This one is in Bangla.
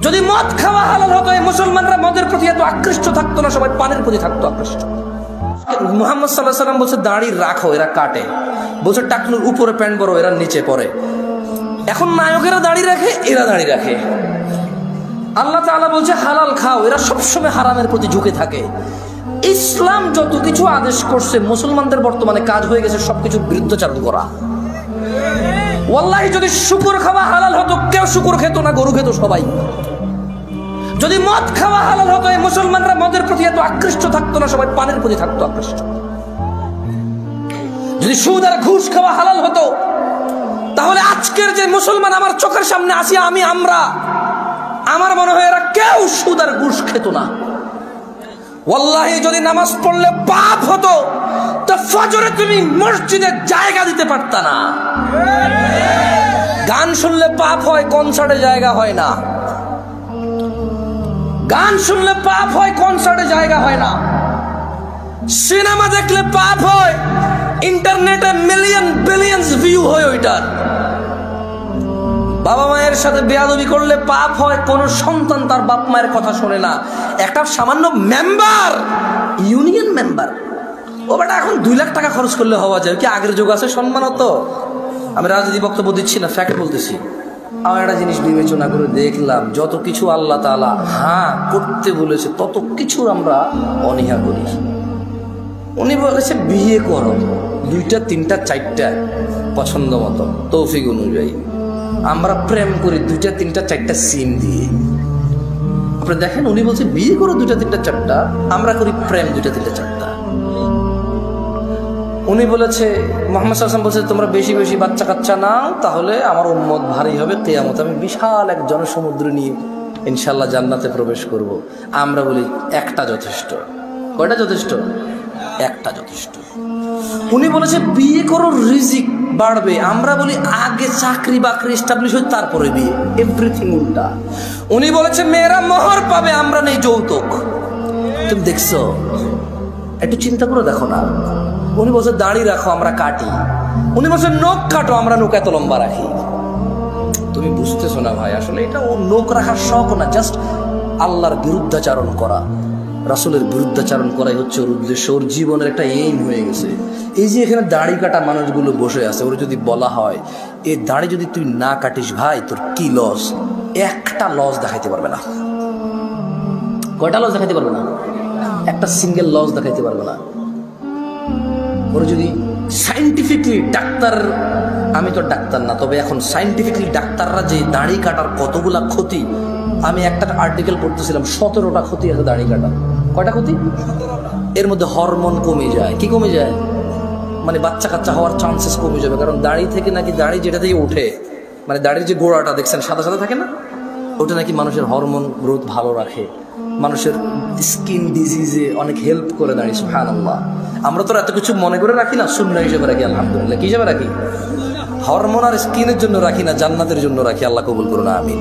যদি মদ খাওয়া হালাল হতো, এই মুসলমানরা মদের প্রতি এত আকৃষ্ট থাকতো না, সবাই পানের প্রতি থাকতো আকৃষ্ট। মুহাম্মদ সাল্লাল্লাহু আলাইহি ওয়াসাল্লাম বলছে দাড়ি রাখো, এরা কাটে। বলছে টাকনুর উপরে প্যান্ট পরো, এরা নিচে পরে। এখন নায়কেরা দাড়ি রাখে, এরা দাড়ি রাখে। আল্লাহ তাআলা বলছে হালাল খাও, এরা সবসময় হারামের প্রতি ঝুঁকে থাকে। ইসলাম যত কিছু আদেশ করছে, মুসলমানদের বর্তমানে কাজ হয়ে গেছে সবকিছুর বিরুদ্ধাচরণ করা। ওয়াল্লাহি যদি শুকর খাওয়া হালাল হতো, কেউ শুকর খেত না, গরু খেত সবাই। যদি মদ খাওয়া হালাল হতো, এই মুসলমানরা মদের প্রতি এত আকৃষ্ট থাকতো না, সবাই পানের প্রতি থাকতো আকৃষ্ট। যদি সুদ আর ঘুষ খাওয়া হালাল হতো, তাহলে আজকের যে মুসলমান আমার চোখের সামনে আসি আমার মনে হয় এরা কেউ সুদ আর ঘুষ খেত না। ওয়াল্লাহি যদি নামাজ পড়লে পাপ হতো, তো ফজরে তুমি মসজিদে জায়গা দিতে পারতা না। গান শুনলে পাপ হয়, কনসার্টে জায়গা হয় না। গান শুনলে পাপ হয়, কনসার্টে জায়গা হয় না। সিনেমা দেখলে পাপ হয়, ইন্টারনেটে মিলিয়ন বিলিয়ন্স ভিউ হয় ওইটার। বাবা মায়ের সাথে বেয়াদবি করলে পাপ হয়, কোন সন্তান তার বাপ মায়ের কথা শোনে না। একটা সামান্য মেম্বার, ইউনিয়ন মেম্বার, ও বেটা এখন 2 লাখ টাকা খরচ করলে হওয়া যায় কি? আগের যুগ আছে সম্মান হতো। আমি রাজনীতি বক্তব্য দিচ্ছি না, ফ্যাক্ট বলতেছি। আমার একটা জিনিস বিবেচনা করে দেখলাম, যত কিছু আল্লাহ তাআলা করতে বলেছে, তত কিছুর আমরা অনীহা করি। উনি বলেছে বিয়ে করো, 2টা 3টা 4টা পছন্দ মতো, তৌফিক অনুযায়ী। আমরা প্রেম করি 2টা 3টা 4টা সিম দিয়ে। আপনি দেখেন, উনি বলছে বিয়ে করো 2টা 3টা 4টা, আমরা করি প্রেম 2টা 3টা 4টা। উনি বলেছে, মুহাম্মদ সাল্লাল্লাহু আলাইহি ওয়াসাল্লাম বলছে তোমরা বেশি বেশি বাচ্চা কাচ্চা নাও, তাহলে আমার উম্মত ভারী হবে, কিয়ামত আমি বিশাল এক জনসমুদ্র নিয়ে ইনশাআল্লাহ জান্নাতে প্রবেশ করব। আমরা বলি একটা যথেষ্ট। কয়টা যথেষ্ট? একটা যথেষ্ট। উনি বলেছে বিয়ে করো, রিজিক বাড়বে, আমরা বলি আগে চাকরি বাকরি এস্টাবলিশ হয় তারপরে বিয়ে। এভরিথিং উল্টা। উনি বলেছে মেয়েরা মোহর পাবে, আমরা নেই যৌতুক। তুমি দেখছো? একটু চিন্তা করে দেখো না। উনি বলছে দাড়ি রাখো, আমরা কাটি। উনি বলছে নখ কাটো, আমরা নখ এত লম্বা রাখি। তুমি বুঝতেছো না ভাই, আসলে এটা ও নখ রাখার শখ না, জাস্ট আল্লাহর বিরুদ্ধাচারণ করা, রাসূলের বিরুদ্ধাচারণ করাই হচ্ছে ওর উদ্দেশ্য। ওর জীবনের একটা এইম হয়ে গেছে। এই যে এখানে দাড়ি কাটা মানুষগুলো বসে আছে, ওর যদি বলা হয় এই দাড়ি যদি তুই না কাটিস ভাই, তোর কি লস? একটা লস দেখাইতে পারবে না। কয়টা লস দেখাইতে পারবে না? একটা সিঙ্গেল লস দেখাইতে পারবে না। ওর যদি সাইন্টিফিকলি ডাক্তার, আমি তো ডাক্তার না, তবে এখন সাইন্টিফিকলি ডাক্তাররা যে দাড়ি কাটার কতগুলা ক্ষতি, আমি একটা আর্টিকেল পড়তেছিলাম, 17টা ক্ষতি আছে দাড়ি কাটা। কয়টা ক্ষতি? এর মধ্যে হরমোন কমে যায়। কি কমে যায়? মানে বাচ্চা কাচ্চা হওয়ার চান্সেস কমে যাবে। কারণ দাড়ি থেকে নাকি, দাড়ি যেটা থেকে ওঠে, মানে দাড়ির যে গোড়াটা দেখছেন সাদা সাদা থাকে না, ওটা নাকি মানুষের হরমোন গ্রোথ ভালো রাখে, মানুষের স্কিন ডিজিজে অনেক হেল্প করে দাঁড়িয়ে। সুবহানাল্লাহ। আমরা তো এত কিছু মনে করে রাখি না, সুন্নাহ হিসেবে রাখি। আলহামদুলিল্লাহ। কি হিসেবে রাখি? হরমোন আর স্কিনের জন্য রাখি না, জান্নাতের জন্য রাখি। আল্লাহ কবুল করুন, আমিন।